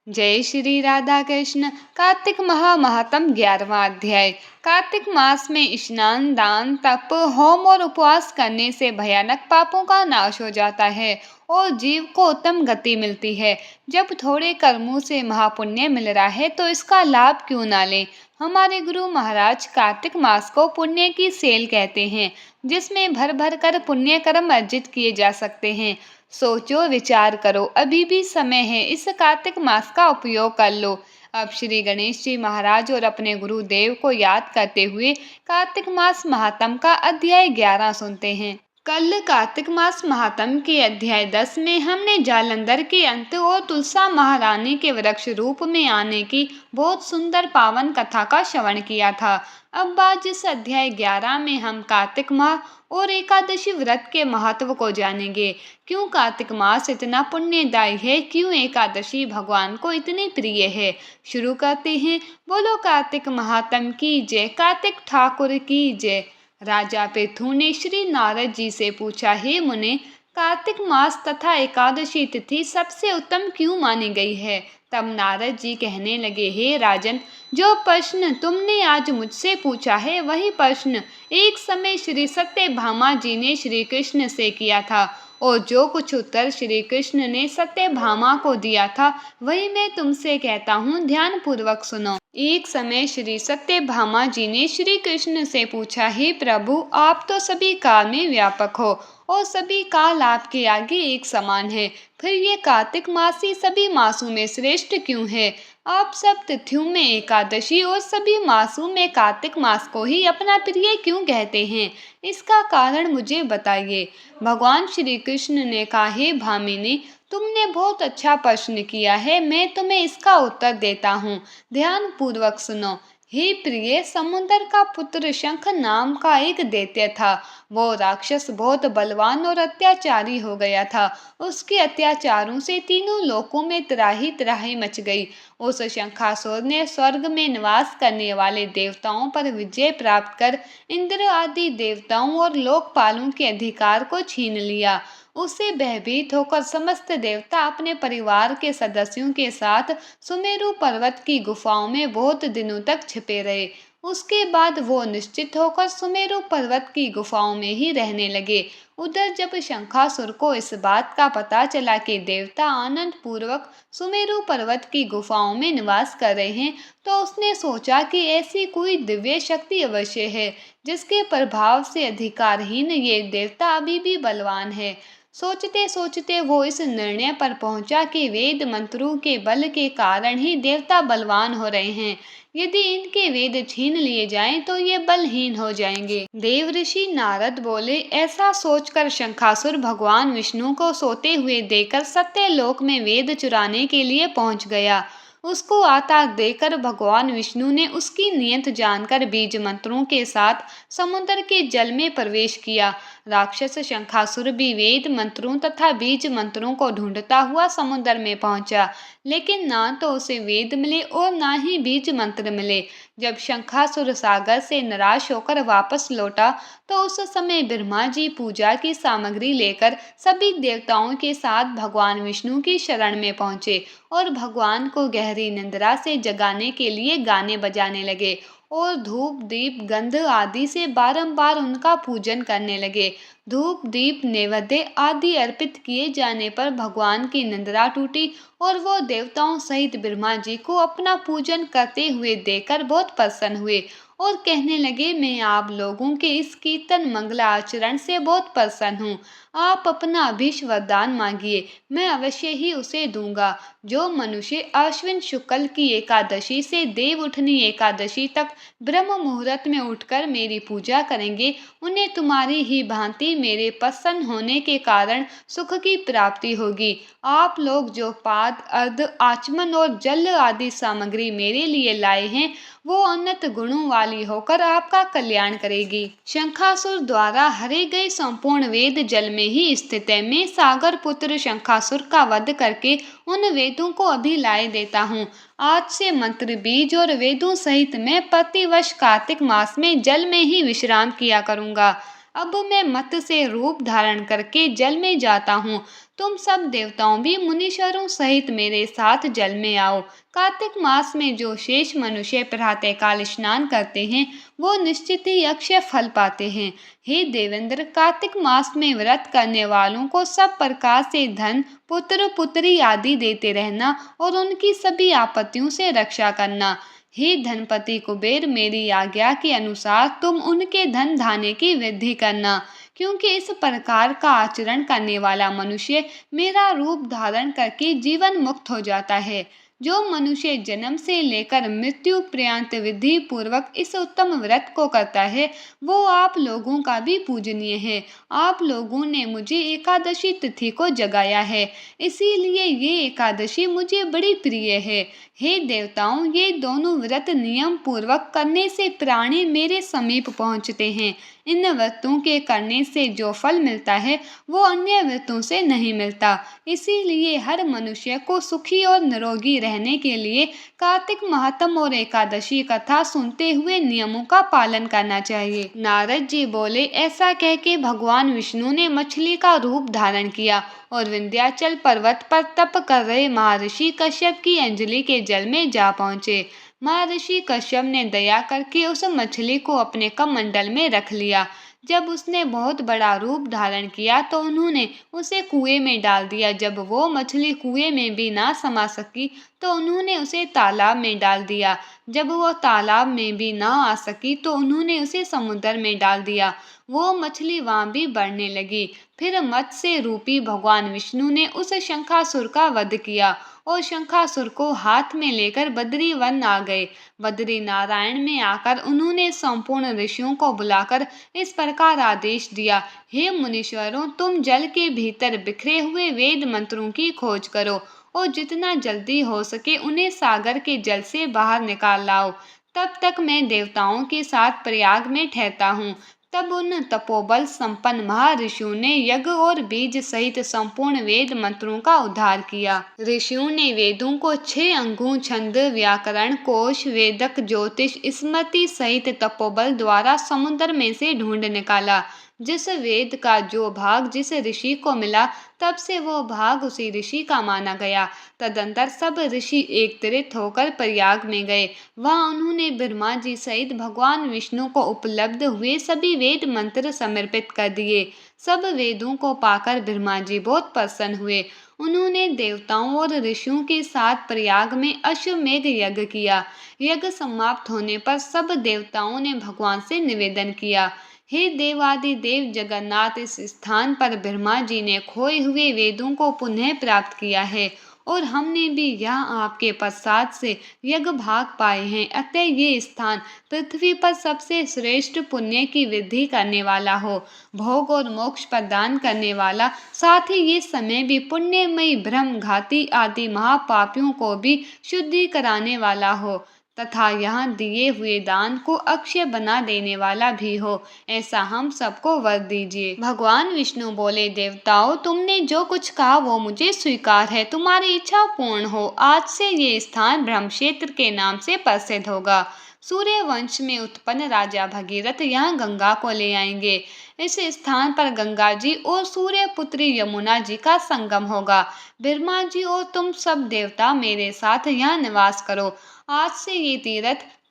जय श्री राधा कृष्ण। कार्तिक माह महात्म 11वां अध्याय। कार्तिक मास में स्नान, दान, तप, होम और उपवास करने से भयानक पापों का नाश हो जाता है और जीव को उत्तम गति मिलती है। जब थोड़े कर्मों से महापुण्य मिल रहा है तो इसका लाभ क्यों ना लें। हमारे गुरु महाराज कार्तिक मास को पुण्य की सेल कहते हैं, जिसमें भर भर कर पुण्य कर्म अर्जित किए जा सकते हैं। सोचो, विचार करो, अभी भी समय है, इस कार्तिक मास का उपयोग कर लो। अब श्री गणेश जी महाराज और अपने गुरुदेव को याद करते हुए कार्तिक मास महात्म का अध्याय 11 सुनते हैं। कल कार्तिक मास महात्म के अध्याय 10 में हमने जालंधर के अंत और तुलसा महारानी के वृक्ष रूप में आने की बहुत सुंदर पावन कथा का श्रवण किया था। अब आज इस अध्याय 11 में हम कार्तिक माह और एकादशी व्रत के महत्व को जानेंगे। क्यों कार्तिक मास इतना पुण्यदायी है, क्यों एकादशी भगवान को इतनी प्रिय है। शुरू करते हैं। बोलो कार्तिक महात्म की जय, कार्तिक ठाकुर की जय। राजा पृथु ने श्री नारद जी से पूछा, हे मुने, कार्तिक मास तथा एकादशी तिथि सबसे उत्तम क्यों मानी गई है। तब नारद जी कहने लगे, हे राजन, जो प्रश्न तुमने आज मुझसे पूछा है वही प्रश्न एक समय श्री सत्यभामा जी ने श्री कृष्ण से किया था, और जो कुछ उत्तर श्री कृष्ण ने सत्यभामा को दिया था वही मैं तुमसे कहता हूँ, ध्यान पूर्वक सुनो। एक समय श्री सत्यभामा जी ने श्री कृष्ण से पूछा, हे प्रभु, आप तो सभी काल में व्यापक हो और सभी काल आपके आगे एक समान है, फिर ये कार्तिक मास ही सभी मासों में श्रेष्ठ क्यों है। आप सब तिथियों में एकादशी और सभी मासों में कार्तिक मास को ही अपना प्रिय क्यों कहते हैं, इसका कारण मुझे बताइए। भगवान श्री कृष्ण ने कहा, हे भामिनी, तुमने बहुत अच्छा प्रश्न किया है, मैं तुम्हें इसका उत्तर देता हूँ, ध्यान पूर्वक सुनो। हे प्रिय, समुद्र का पुत्र शंख नाम का एक दैत्य था। वो राक्षस बहुत बलवान और अत्याचारी हो गया था। उसके अत्याचारों से तीनों लोकों में त्राही त्राही मच गई। उस शंखासुर ने स्वर्ग में निवास करने वाले देवताओं पर विजय प्राप्त कर इंद्र आदि देवताओं और लोकपालों के अधिकार को छीन लिया। उससे भयभीत होकर समस्त देवता अपने परिवार के सदस्यों के साथ सुमेरु पर्वत की गुफाओं में बहुत दिनों तक छिपे रहे। उसके बाद वो निश्चित होकर सुमेरु पर्वत की गुफाओं में ही रहने लगे। उधर जब शंखासुर को इस बात का पता चला कि देवता आनंद पूर्वक सुमेरु पर्वत की गुफाओं में निवास कर रहे हैं, तो उसने सोचा कि ऐसी कोई दिव्य शक्ति अवश्य है, जिसके प्रभाव से अधिकारहीन ये देवता अभी भी बलवान है। सोचते सोचते वो इस निर्णय पर पहुंचा कि वेद मंत्रों के बल के कारण ही देवता बलवान हो रहे हैं। यदि इनके वेद छीन लिए जाएं तो ये बलहीन हो जाएंगे। देव ऋषि नारद बोले, ऐसा सोचकर शंखासुर भगवान विष्णु को सोते हुए देखकर सत्यलोक में वेद चुराने के लिए पहुंच गया। उसको आता देखकर भगवान विष्णु ने उसकी नीयत जानकर बीज मंत्रों के साथ समुद्र के जल में प्रवेश किया। राक्षस शंखासुर भी वेद मंत्रों तथा बीज मंत्रों को ढूंढता हुआ समुद्र में पहुंचा, लेकिन ना तो उसे वेद मिले और ना ही बीज मंत्र मिले। जब शंखासुर सागर से निराश होकर वापस लौटा तो उस समय ब्रह्मा जी पूजा की सामग्री लेकर सभी देवताओं के साथ भगवान विष्णु की शरण में पहुंचे और भगवान को गहरी निंद्रा से जगाने के लिए गाने बजाने लगे और धूप दीप गंध आदि से बारंबार उनका पूजन करने लगे। धूप दीप नैवेद्य आदि अर्पित किए जाने पर भगवान की निंद्रा टूटी और वो देवताओं सहित ब्रह्मा जी को अपना पूजन करते हुए देखकर बहुत प्रसन्न हुए और कहने लगे, मैं आप लोगों के इस कीर्तन मंगला आचरण से बहुत प्रसन्न हूँ। आप अपना अभीष्ट वरदान मांगिए, मैं अवश्य ही उसे दूंगा। जो मनुष्य अश्विन शुक्ल की एकादशी से देव उठनी एकादशी तक ब्रह्म मुहूर्त में उठकर मेरी पूजा करेंगे, उन्हें तुम्हारी ही भांति मेरे प्रसन्न होने के कारण सुख की प्राप्ति होगी। आप लोग जो पाद अर्ध आचमन और जल आदि सामग्री मेरे लिए लाए हैं, वो उन्नत गुणों वाली होकर आपका कल्याण करेगी। शंखासुर द्वारा हरे गए संपूर्ण वेद जल में ही स्थित है। मैं सागर पुत्र शंखासुर का वध करके उन वेदों को अभी लाए देता हूँ। आज से मंत्र बीज और वेदों सहित मैं प्रतिवर्ष कार्तिक मास में जल में ही विश्राम किया करूँगा। अब मैं मत से रूप धारण करके जल में जाता हूँ। तुम सब देवताओं भी मुनीश्वरों सहित मेरे साथ जल में आओ। कार्तिक मास में जो शेष मनुष्य प्रातःकाल स्नान करते हैं वो निश्चित ही अक्षय फल पाते हैं। हे देवेंद्र, कार्तिक मास में व्रत करने वालों को सब प्रकार से धन, पुत्र पुत्री आदि देते रहना और उनकी सभी आपत्तियों से रक्षा करना। हे धनपति कुबेर, मेरी आज्ञा के अनुसार तुम उनके धन धान्य की वृद्धि करना, क्योंकि इस प्रकार का आचरण करने वाला मनुष्य मेरा रूप धारण करके जीवन मुक्त हो जाता है। जो मनुष्य जन्म से लेकर मृत्यु पर्यंत विधि पूर्वक इस उत्तम व्रत को करता है वो आप लोगों का भी पूजनीय है। आप लोगों ने मुझे एकादशी तिथि को जगाया है, इसीलिए ये एकादशी मुझे बड़ी प्रिय है। हे देवताओं, ये दोनों व्रत नियम पूर्वक करने से प्राणी मेरे समीप पहुँचते हैं। इन व्रतों के करने से जो फल मिलता है वो अन्य व्रतों से नहीं मिलता। इसीलिए हर मनुष्य को सुखी और निरोगी रहने के लिए कार्तिक महात्म और एकादशी कथा सुनते हुए नियमों का पालन करना चाहिए। नारद जी बोले, ऐसा कह के भगवान विष्णु ने मछली का रूप धारण किया और विंध्याचल पर्वत पर तप कर रहे महर्षि कश्यप की अंजलि के जल में जा पहुंचे। महर्षि कश्यप ने दया करके उस मछली को अपने कमंडल में रख लिया। जब उसने बहुत बड़ा रूप धारण किया तो उन्होंने उसे कुएं में डाल दिया। जब वो मछली कुएं में भी ना समा सकी तो उन्होंने उसे तालाब में डाल दिया। जब वो तालाब में भी ना आ सकी तो उन्होंने उसे समुद्र में डाल दिया। वो मछली वहां भी बढ़ने लगी। फिर मत्स्य रूपी भगवान विष्णु ने उस शंखासुर का वध किया और शंखासुर को हाथ में लेकर बद्री वन आ गए। बद्री नारायण में आकर उन्होंने संपूर्ण ऋषियों को बुलाकर इस प्रकार आदेश दिया, हे मुनीश्वरों, तुम जल के भीतर बिखरे हुए वेद मंत्रों की खोज करो और जितना जल्दी हो सके उन्हें सागर के जल से बाहर निकाल लाओ। तब तक मैं देवताओं के साथ प्रयाग में ठहरता हूँ। तब उन तपोबल संपन्न महर्षियों ने यज्ञ और बीज सहित संपूर्ण वेद मंत्रों का उद्धार किया। ऋषियों ने वेदों को 6 अंगों छंद, व्याकरण, कोश, वेदक, ज्योतिष, स्मृति सहित तपोबल द्वारा समुद्र में से ढूंढ निकाला। जिस वेद का जो भाग जिस ऋषि को मिला तब से वो भाग उसी ऋषि का माना गया। तदंतर सब ऋषि एकत्रित होकर प्रयाग में गए। वहां उन्होंने ब्रह्मा जी सहित भगवान विष्णु को उपलब्ध हुए सभी वेद मंत्र समर्पित कर दिए। सब वेदों को पाकर ब्रह्मा जी बहुत प्रसन्न हुए। उन्होंने देवताओं और ऋषियों के साथ प्रयाग में अश्वमेध यज्ञ किया। यज्ञ समाप्त होने पर सब देवताओं ने भगवान से निवेदन किया, हे देवादि देव जगन्नाथ, इस स्थान पर ब्रह्मा जी ने खोए हुए वेदों को पुनः प्राप्त किया है और हमने भी यहाँ आपके प्रसाद से यज्ञ भाग पाए हैं। अतः ये स्थान पृथ्वी पर सबसे श्रेष्ठ पुण्य की वृद्धि करने वाला हो, भोग और मोक्ष प्रदान करने वाला, साथ ही ये समय भी पुण्यमयी ब्रह्म घाती आदि महापापियों को भी शुद्धि कराने वाला हो तथा यहाँ दिए हुए दान को अक्षय बना देने वाला भी हो। ऐसा हम सबको वर दीजिए। भगवान विष्णु बोले, देवताओं, तुमने जो कुछ कहा वो मुझे स्वीकार है। तुम्हारी इच्छा पूर्ण हो। आज से ये स्थान ब्रह्मक्षेत्र के नाम से प्रसिद्ध होगा। सूर्य वंश में उत्पन्न राजा भगीरथ यहाँ गंगा को ले आएंगे। इस स्थान पर गंगा जी और सूर्य पुत्री यमुना जी का संगम होगा। ब्रह्मा जी और तुम सब देवता मेरे साथ यहाँ निवास करो। आज से ये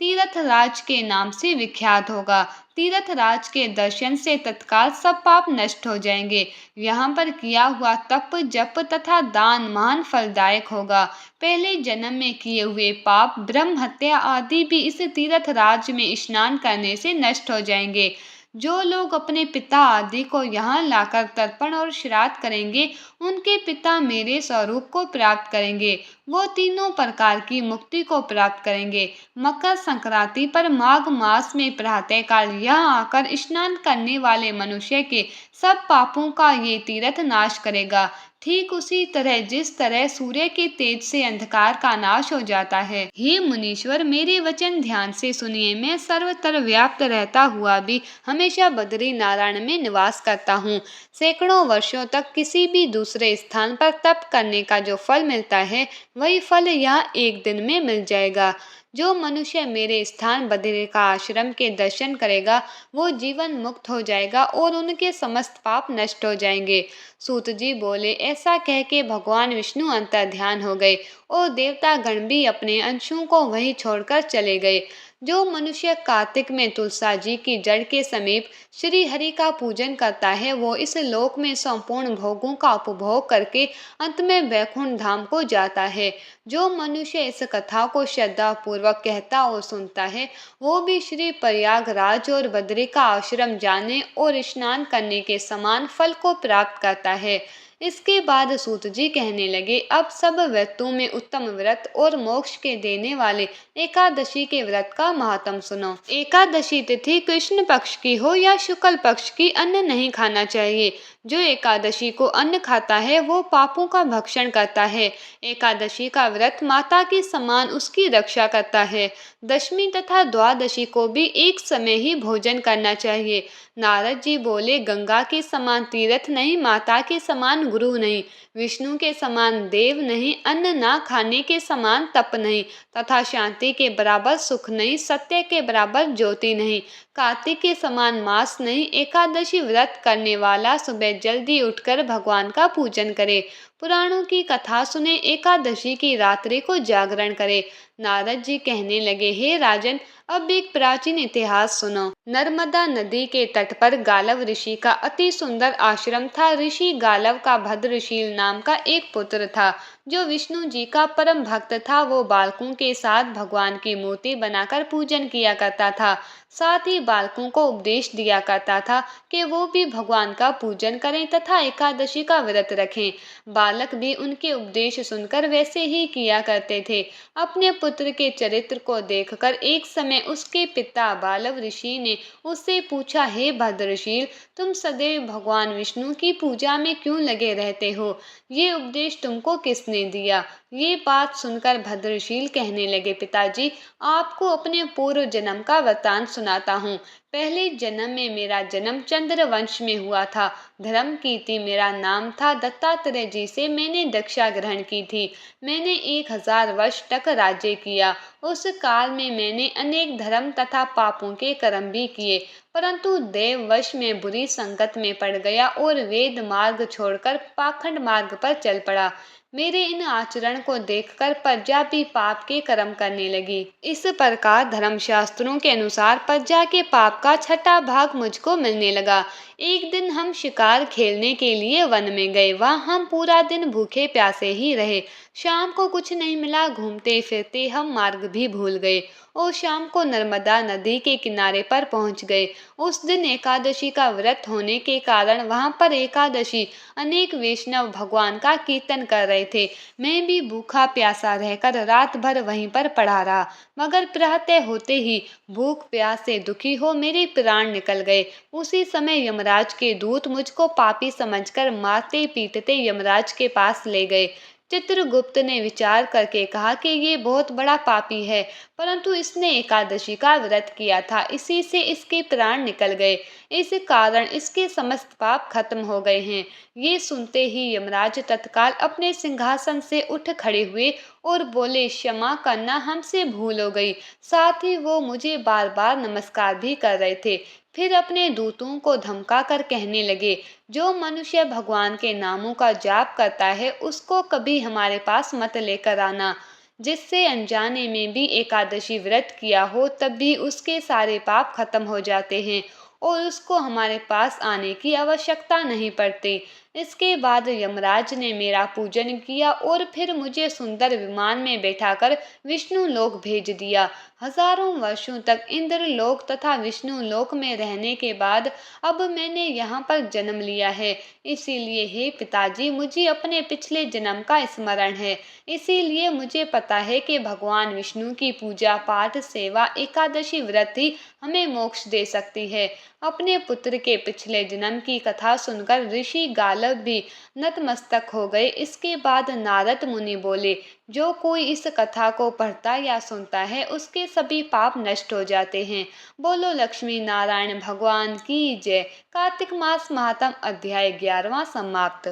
तीर्थ राज के नाम से विख्यात होगा। तीर्थ राज के दर्शन से तत्काल सब पाप नष्ट हो जाएंगे। यहाँ पर किया हुआ तप, जप तथा दान महान फलदायक होगा। पहले जन्म में किए हुए पाप, ब्रह्म हत्या आदि भी इस तीर्थ राज में स्नान करने से नष्ट हो जाएंगे। जो लोग अपने पिता आदि को यहाँ लाकर तर्पण और श्राद्ध करेंगे उनके पिता मेरे स्वरूप को प्राप्त करेंगे। वो तीनों प्रकार की मुक्ति को प्राप्त करेंगे। मकर संक्रांति पर माघ मास में प्रातःकाल यहाँ आकर स्नान करने वाले मनुष्य के सब पापों का ये तीर्थ नाश करेगा। ठीक उसी तरह जिस तरह सूर्य के तेज से अंधकार का नाश हो जाता है। हे मुनीश्वर, मेरे वचन ध्यान से सुनिए। मैं सर्वत्र व्याप्त रहता हुआ भी हमेशा बद्री नारायण में निवास करता हूँ। सैकड़ों वर्षों तक किसी भी दूसरे स्थान पर तप करने का जो फल मिलता है वही फल यहाँ एक दिन में मिल जाएगा। जो मनुष्य मेरे स्थान बद्रिका आश्रम के दर्शन करेगा वो जीवन मुक्त हो जाएगा और उनके समस्त पाप नष्ट हो जाएंगे। सूत जी बोले, ऐसा कह के भगवान विष्णु अंतर ध्यान हो गए और देवता गण भी अपने अंशों को वहीं छोड़कर चले गए। जो मनुष्य कार्तिक में तुलसा जी की जड़ के समीप श्री हरि का पूजन करता है वो इस लोक में संपूर्ण भोगों का उपभोग करके अंत में वैकुंठ धाम को जाता है। जो मनुष्य इस कथा को श्रद्धा पूर्वक कहता और सुनता है वो भी श्री प्रयागराज और बद्रिका आश्रम जाने और स्नान करने के समान फल को प्राप्त करता है। इसके बाद सूत जी कहने लगे, अब सब व्रतों में उत्तम व्रत और मोक्ष के देने वाले एकादशी के व्रत का महात्म सुनो। एकादशी तिथि कृष्ण पक्ष की हो या शुक्ल पक्ष की, अन्न नहीं खाना चाहिए। जो एकादशी को अन्न खाता है वो पापों का भक्षण करता है। एकादशी का व्रत माता के समान उसकी रक्षा करता है। दशमी तथा द्वादशी को भी एक समय ही भोजन करना चाहिए। नारद जी बोले, गंगा के समान तीर्थ नहीं, माता के समान गुरु नहीं, विष्णु के समान देव नहीं, अन्न ना खाने के समान तप नहीं, तथा शांति के बराबर सुख नहीं, सत्य के बराबर ज्योति नहीं, कार्तिक के समान मास नहीं। एकादशी व्रत करने वाला सुबह जल्दी उठकर भगवान का पूजन करे, पुराणों की कथा सुने, एकादशी की रात्रि को जागरण करे। नारद जी कहने लगे, हे राजन, अब एक प्राचीन इतिहास सुनो। नर्मदा नदी के तट पर गालव ऋषि का अति सुंदर आश्रम था। ऋषि गालव का भद्रशील नाम का एक पुत्र था जो विष्णु जी का परम भक्त था। वो बालकों के साथ भगवान की मूर्ति बनाकर पूजन किया करता था, साथ ही बालकों को उपदेश दिया करता था कि वो भी भगवान का पूजन करें तथा एकादशी का व्रत रखें। बालक भी उनके उपदेश सुनकर वैसे ही किया करते थे। अपने पुत्र के चरित्र को देखकर एक समय उसके पिता बालव ऋषि ने उससे पूछा, हे भद्रशील, तुम सदैव भगवान विष्णु की पूजा में क्यों लगे रहते हो? ये उपदेश तुमको किसने दिया? ये बात सुनकर भद्रशील कहने लगे, पिताजी, आपको अपने पूर्व जन्म का वृतांत सुनाता हूँ। पहले जन्म में मेरा जन्म चंद्र वंश में हुआ था। धर्म कीर्ति मेरा नाम था। दत्तात्रेय जी से मैंने दीक्षा ग्रहण की थी। मैंने 1000 वर्ष तक राज्य किया। उस काल में मैंने अनेक धर्म तथा पापों के कर्म भी किए, परंतु देववश में बुरी संगत में पड़ गया और वेद मार्ग छोड़कर पाखंड मार्ग पर चल पड़ा। मेरे इन आचरण को देखकर प्रजा भी पाप के कर्म करने लगी। इस प्रकार धर्मशास्त्रों के अनुसार प्रजा के पाप का छठा भाग मुझको मिलने लगा। एक दिन हम शिकार खेलने के लिए वन में गए। वहाँ हम पूरा दिन भूखे प्यासे ही रहे। शाम को कुछ नहीं मिला। घूमते फिरते हम मार्ग भी भूल गए और शाम को नर्मदा नदी के किनारे पर पहुंच गए। उस दिन एकादशी का व्रत होने के कारण वहां पर एकादशी अनेक वैष्णव भगवान का कीर्तन कर रहे थे। मैं भी भूखा प्यासा रहकर रात भर वहीं पर पड़ा रहा, मगर प्रातः होते ही भूख प्यास से दुखी हो मेरे प्राण निकल गए। उसी समय यमराज के दूत मुझको पापी समझकर मारते पीटते यमराज के पास ले गए। चित्रगुप्त ने विचार करके कहा कि ये बहुत बड़ा पापी है, परंतु इसने एकादशी का व्रत किया था, इसी से इसके प्राण निकल गए। इस कारण इसके समस्त पाप खत्म हो गए हैं। ये सुनते ही यमराज तत्काल अपने सिंहासन से उठ खड़े हुए और बोले, क्षमा करना, हमसे भूल हो गई। साथ ही वो मुझे बार बार नमस्कार भी कर रहे थे। फिर अपने दूतों को धमका कर कहने लगे, जो मनुष्य भगवान के नामों का जाप करता है उसको कभी हमारे पास मत लेकर आना। जिससे अनजाने में भी एकादशी व्रत किया हो तब भी उसके सारे पाप खत्म हो जाते हैं और उसको हमारे पास आने की आवश्यकता नहीं पड़ती। इसके बाद यमराज ने मेरा पूजन किया और फिर मुझे सुंदर विमान में बैठाकर विष्णु लोक भेज दिया। हजारों वर्षों तक इंद्र लोक तथा विष्णु लोक में रहने के बाद अब मैंने यहाँ पर जन्म लिया है। इसीलिए हे पिताजी, मुझे अपने पिछले जन्म का स्मरण है। इसीलिए मुझे पता है कि भगवान विष्णु की पूजा पाठ सेवा एकादशी व्रत ही हमें मोक्ष दे सकती है। अपने पुत्र के पिछले जन्म की कथा सुनकर ऋषि गालव भी नतमस्तक हो गए। इसके बाद नारद मुनि बोले, जो कोई इस कथा को पढ़ता या सुनता है उसके सभी पाप नष्ट हो जाते हैं। बोलो लक्ष्मी नारायण भगवान की जय। कार्तिक मास महात्म अध्याय 11वां समाप्त।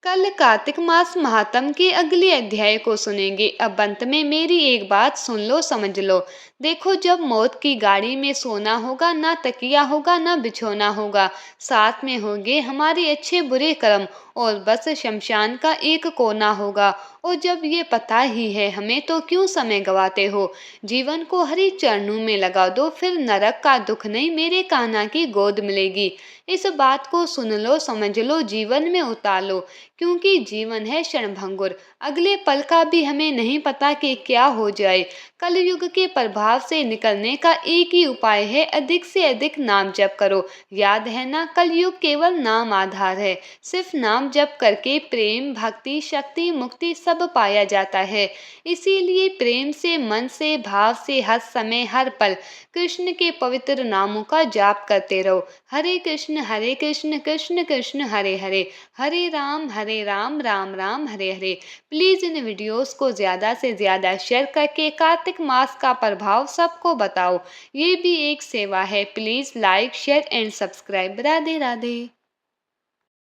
कल कार्तिक मास महात्म के अगले अध्याय को सुनेंगे। अब अंत में मेरी एक बात सुन लो, समझ लो। देखो, जब मौत की गाड़ी में सोना होगा, ना तकिया होगा ना बिछोना होगा, साथ में होंगे हमारे अच्छे बुरे कर्म और बस शमशान का एक कोना होगा। और जब ये पता ही है हमें, तो क्यों समय गवाते हो? जीवन को हरि चरणों में लगा दो, फिर नरक का दुख नहीं, मेरे कान्हा की गोद मिलेगी। इस बात को सुन लो, समझ लो, जीवन में उतार लो, क्योंकि जीवन है क्षणभंगुर। अगले पल का भी हमें नहीं पता कि क्या हो जाए। कलयुग के प्रभाव से निकलने का एक ही उपाय है, अधिक से अधिक नाम जप करो। याद है ना, कलयुग केवल नाम आधार है। सिर्फ नाम जप करके प्रेम, भक्ति, शक्ति, मुक्ति सब पाया जाता है। इसीलिए प्रेम से, मन से, भाव से हर समय हर पल कृष्ण के पवित्र नामों का जाप करते रहो। हरे कृष्ण कृष्ण कृष्ण हरे हरे, हरे Ram Ram Ram Hare Hare. Please in videos को ज़्यादा से ज़्यादा शेयर करके कार्तिक मास का प्रभाव सबको बताओ। ये भी एक सेवा है। Please like, share and subscribe. Radhe Radhe.